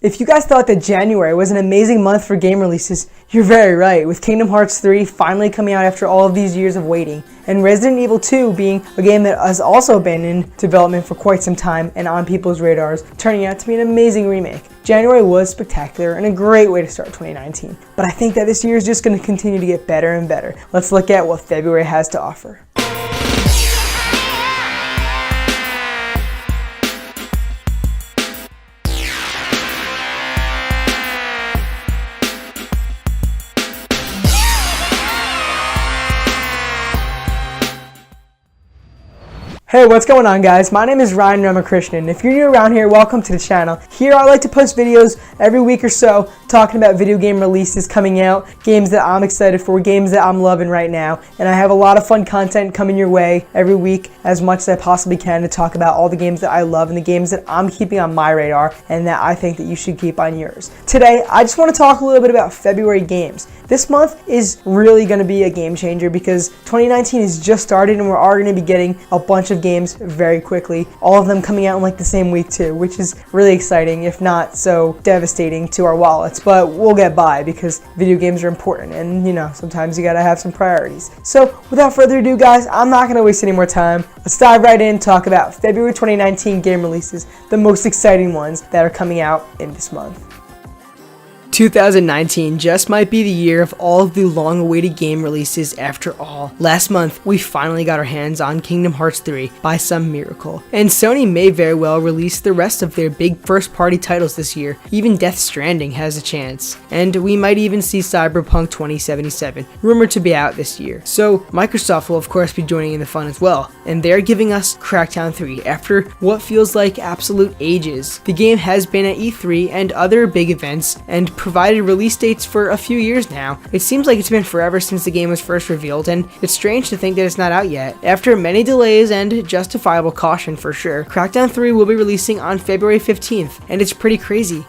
If you guys thought that January was an amazing month for game releases, you're very right, with Kingdom Hearts 3 finally coming out after all of these years of waiting, and Resident Evil 2 being a game that has also been in development for quite some time and on people's radars, turning out to be an amazing remake. January was spectacular and a great way to start 2019, but I think that this year is just going to continue to get better and better. Let's look at what February has to offer. Hey, what's going on, guys? My name is Ryan Ramakrishnan. If you're new around here, welcome to the channel. Here I like to post videos every week or so talking about video game releases coming out, games that I'm excited for, games that I'm loving right now, and I have a lot of fun content coming your way every week, as much as I possibly can, to talk about all the games that I love and the games that I'm keeping on my radar and that I think that you should keep on yours. Today, I just want to talk a little bit about February games. This month is really going to be a game changer because 2019 has just started and we're already going to be getting a bunch of games very quickly, all of them coming out in like the same week too, which is really exciting, if not so devastating to our wallets, but we'll get by because video games are important and sometimes you gotta have some priorities. So without further ado, guys, I'm not gonna waste any more time. Let's dive right in and talk about February 2019 game releases, the most exciting ones that are coming out in this month. 2019 just might be the year of all of the long-awaited game releases after all. Last month, we finally got our hands on Kingdom Hearts 3 by some miracle, and Sony may very well release the rest of their big first-party titles this year. Even Death Stranding has a chance, and we might even see Cyberpunk 2077, rumored to be out this year. So Microsoft will of course be joining in the fun as well, and they're giving us Crackdown 3 after what feels like absolute ages. The game has been at E3 and other big events, and provided release dates for a few years now. It seems like it's been forever since the game was first revealed, and it's strange to think that it's not out yet. After many delays and justifiable caution for sure, Crackdown 3 will be releasing on February 15th, and it's pretty crazy.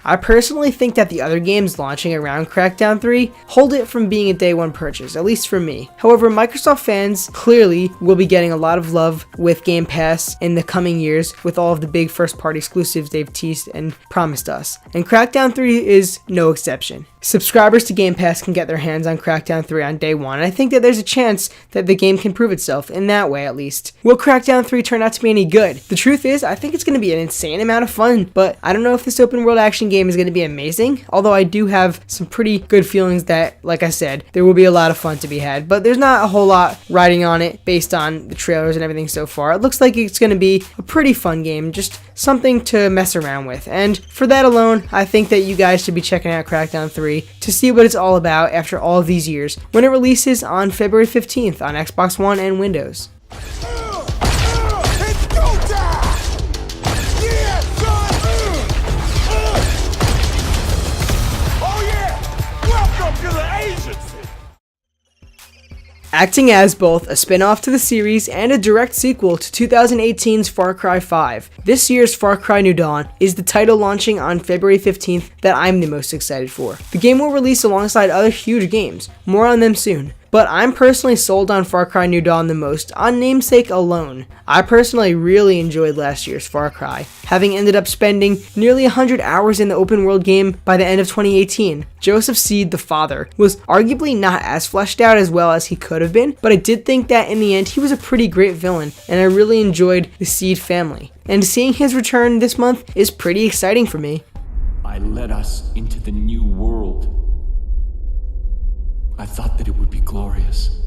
I personally think that the other games launching around Crackdown 3 hold it from being a day one purchase, at least for me. However, Microsoft fans clearly will be getting a lot of love with Game Pass in the coming years with all of the big first party exclusives they've teased and promised us. And Crackdown 3 is no exception. Subscribers to Game Pass can get their hands on Crackdown 3 on day one, and I think that there's a chance that the game can prove itself, in that way at least. Will Crackdown 3 turn out to be any good? The truth is, I think it's going to be an insane amount of fun, but I don't know if this open world action game is going to be amazing, although I do have some pretty good feelings that, like I said, there will be a lot of fun to be had, but there's not a whole lot riding on it based on the trailers and everything so far. It looks like it's going to be a pretty fun game, just something to mess around with, and for that alone, I think that you guys should be checking out Crackdown 3 to see what it's all about after all of these years when it releases on February 15th on Xbox One and Windows. Acting as both a spin-off to the series and a direct sequel to 2018's Far Cry 5, this year's Far Cry New Dawn is the title launching on February 15th that I'm the most excited for. The game will release alongside other huge games, more on them soon. But I'm personally sold on Far Cry New Dawn the most on namesake alone. I personally really enjoyed last year's Far Cry, having ended up spending nearly 100 hours in the open world game by the end of 2018. Joseph Seed, the father, was arguably not as fleshed out as well as he could have been, but I did think that in the end he was a pretty great villain, and I really enjoyed the Seed family. And seeing his return this month is pretty exciting for me. I led us into the new world. I thought that it would be glorious.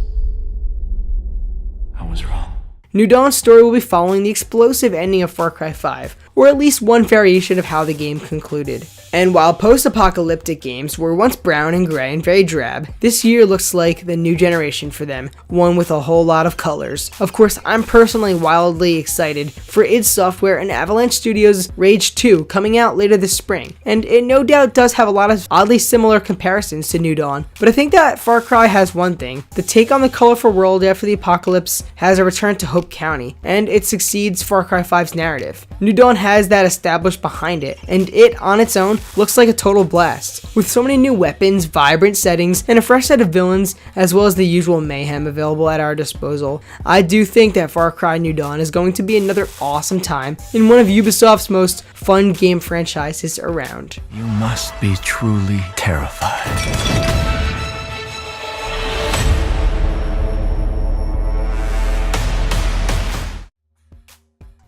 I was wrong. New Dawn's story will be following the explosive ending of Far Cry 5, or at least one variation of how the game concluded. And while post-apocalyptic games were once brown and gray and very drab, this year looks like the new generation for them, one with a whole lot of colors. Of course, I'm personally wildly excited for id Software and Avalanche Studios' Rage 2 coming out later this spring, and it no doubt does have a lot of oddly similar comparisons to New Dawn, but I think that Far Cry has one thing: the take on the colorful world after the apocalypse has a return to Hope County, and it succeeds Far Cry 5's narrative. New Dawn has that established behind it, and it on its own looks like a total blast. With so many new weapons, vibrant settings, and a fresh set of villains, as well as the usual mayhem available at our disposal, I do think that Far Cry New Dawn is going to be another awesome time in one of Ubisoft's most fun game franchises around. You must be truly terrified.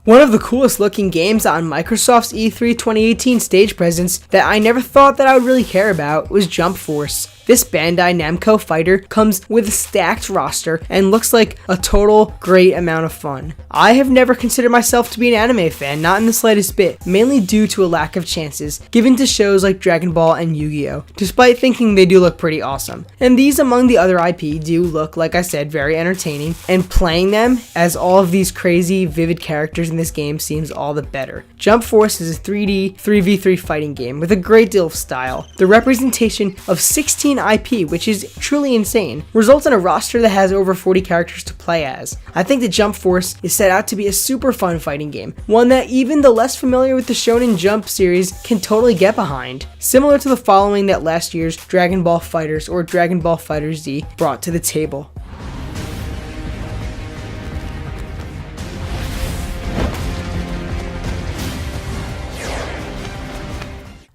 One of the coolest looking games on Microsoft's E3 2018 stage presence that I never thought that I would really care about was Jump Force. This Bandai Namco fighter comes with a stacked roster and looks like a total great amount of fun. I have never considered myself to be an anime fan, not in the slightest bit, mainly due to a lack of chances given to shows like Dragon Ball and Yu-Gi-Oh!, despite thinking they do look pretty awesome. And these among the other IP do look, like I said, very entertaining, and playing them as all of these crazy, vivid characters in this game seems all the better. Jump Force is a 3D 3v3 fighting game with a great deal of style. The representation of 16 IP, which is truly insane, results in a roster that has over 40 characters to play as. I think that Jump Force is set out to be a super fun fighting game, one that even the less familiar with the Shonen Jump series can totally get behind, similar to the following that last year's Dragon Ball FighterZ or Dragon Ball FighterZ brought to the table.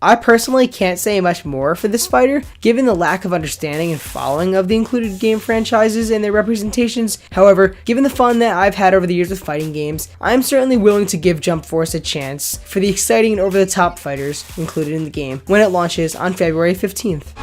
I personally can't say much more for this fighter, given the lack of understanding and following of the included game franchises and their representations. However, given the fun that I've had over the years with fighting games, I'm certainly willing to give Jump Force a chance for the exciting and over-the-top fighters included in the game when it launches on February 15th.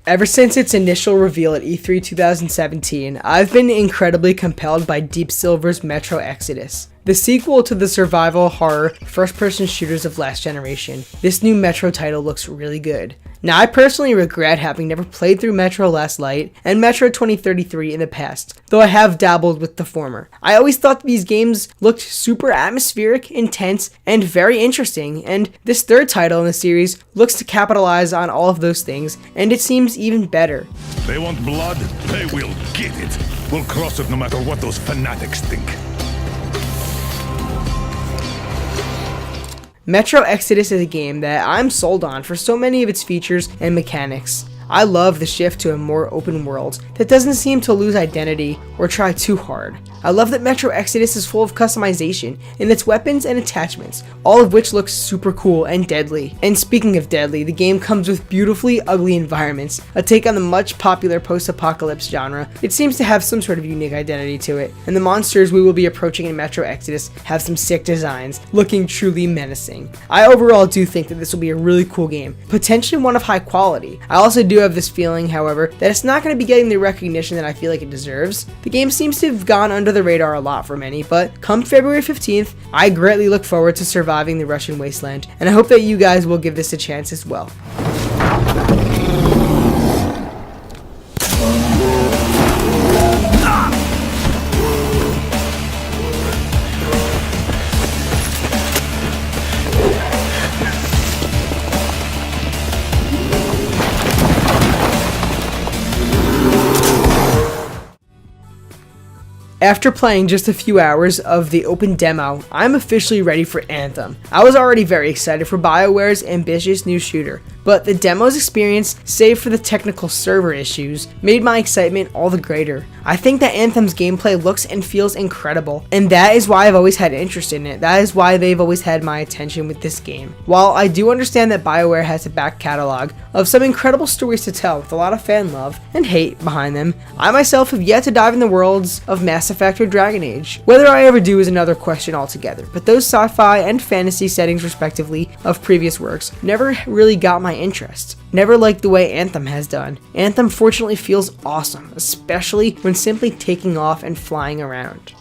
Ever since its initial reveal at E3 2017, I've been incredibly compelled by Deep Silver's Metro Exodus, the sequel to the survival horror first-person shooters of last generation. This new Metro title looks really good. Now, I personally regret having never played through Metro Last Light and Metro 2033 in the past, though I have dabbled with the former. I always thought these games looked super atmospheric, intense, and very interesting, and this third title in the series looks to capitalize on all of those things, and it seems even better. They want blood, they will get it. We'll cross it no matter what those fanatics think. Metro Exodus is a game that I'm sold on for so many of its features and mechanics. I love the shift to a more open world that doesn't seem to lose identity or try too hard. I love that Metro Exodus is full of customization in its weapons and attachments, all of which look super cool and deadly. And speaking of deadly, the game comes with beautifully ugly environments, a take on the much popular post-apocalypse genre. It seems to have some sort of unique identity to it, and the monsters we will be approaching in Metro Exodus have some sick designs, looking truly menacing. I overall do think that this will be a really cool game, potentially one of high quality. I also do have this feeling, however, that it's not going to be getting the recognition that I feel like it deserves. The game seems to have gone under the radar a lot for many, but come February 15th, I greatly look forward to surviving the Russian wasteland, and I hope that you guys will give this a chance as well. After playing just a few hours of the open demo, I'm officially ready for Anthem. I was already very excited for BioWare's ambitious new shooter, but the demo's experience, save for the technical server issues, made my excitement all the greater. I think that Anthem's gameplay looks and feels incredible, and that is why I've always had interest in it. That is why they've always had my attention with this game. While I do understand that BioWare has a back catalog of some incredible stories to tell with a lot of fan love and hate behind them, I myself have yet to dive in the worlds of Mass Effect or Dragon Age. Whether I ever do is another question altogether, but those sci-fi and fantasy settings respectively of previous works never really got my interest. Never liked the way Anthem has done. Anthem fortunately feels awesome, especially when simply taking off and flying around.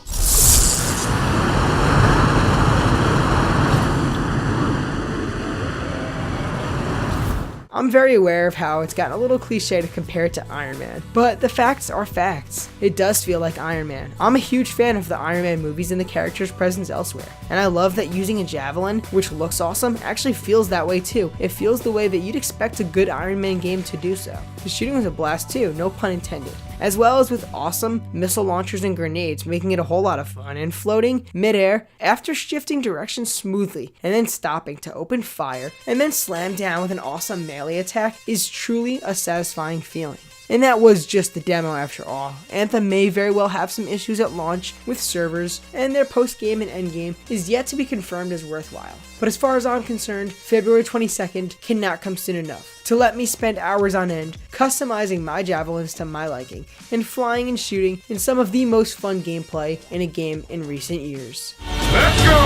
I'm very aware of how it's gotten a little cliche to compare it to Iron Man, but the facts are facts. It does feel like Iron Man. I'm a huge fan of the Iron Man movies and the character's presence elsewhere, and I love that using a javelin, which looks awesome, actually feels that way too. It feels the way that you'd expect a good Iron Man game to do so. The shooting was a blast too, no pun intended. as well as with awesome missile launchers and grenades, making it a whole lot of fun, and floating midair after shifting directions smoothly and then stopping to open fire and then slam down with an awesome melee attack is truly a satisfying feeling. And that was just the demo after all. Anthem may very well have some issues at launch with servers, and their post-game and endgame is yet to be confirmed as worthwhile. But as far as I'm concerned, February 22nd cannot come soon enough to let me spend hours on end customizing my javelins to my liking and flying and shooting in some of the most fun gameplay in a game in recent years. Let's go!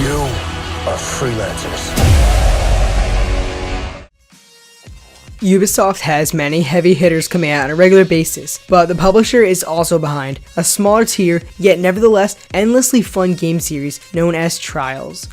You are freelancers. Ubisoft has many heavy hitters coming out on a regular basis, but the publisher is also behind a smaller tier, yet nevertheless endlessly fun game series known as Trials.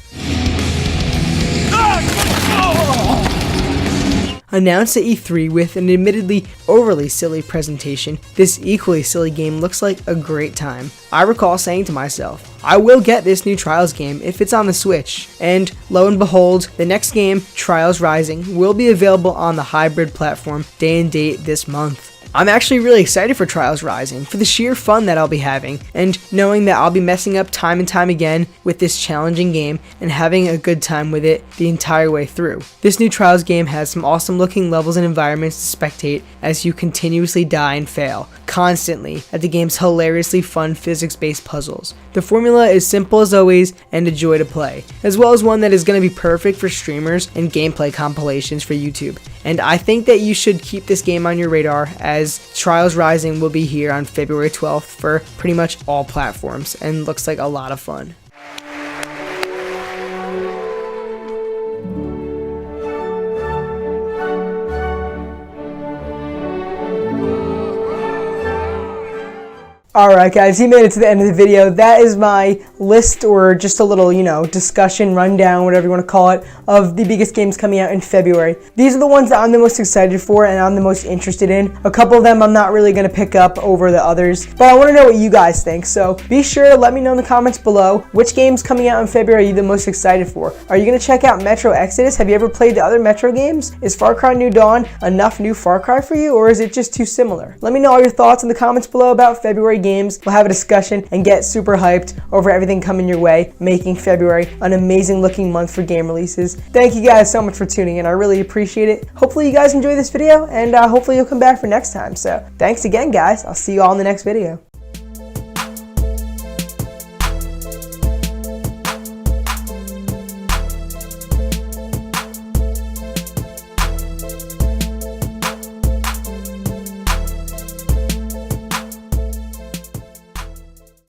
Announced at E3 with an admittedly overly silly presentation, this equally silly game looks like a great time. I recall saying to myself, I will get this new Trials game if it's on the Switch, and lo and behold, the next game, Trials Rising, will be available on the hybrid platform day and date this month. I'm actually really excited for Trials Rising, for the sheer fun that I'll be having, and knowing that I'll be messing up time and time again with this challenging game and having a good time with it the entire way through. This new Trials game has some awesome looking levels and environments to spectate as you continuously die and fail, constantly, at the game's hilariously fun physics-based puzzles. The formula is simple as always and a joy to play, as well as one that is going to be perfect for streamers and gameplay compilations for YouTube. And I think that you should keep this game on your radar, as Trials Rising will be here on February 12th for pretty much all platforms and looks like a lot of fun. Alright guys, you made it to the end of the video. That is my list, or just a little, discussion, rundown, whatever you want to call it, of the biggest games coming out in February. These are the ones that I'm the most excited for and I'm the most interested in. A couple of them I'm not really going to pick up over the others, but I want to know what you guys think. So be sure to let me know in the comments below which games coming out in February are you the most excited for. Are you going to check out Metro Exodus? Have you ever played the other Metro games? Is Far Cry New Dawn enough new Far Cry for you, or is it just too similar? Let me know all your thoughts in the comments below about February games. We'll have a discussion and get super hyped over everything coming your way, making February an amazing looking month for game releases. Thank you guys so much for tuning in. I really appreciate it. Hopefully you guys enjoy this video, and hopefully you'll come back for next time. So thanks again guys. I'll see you all in the next video.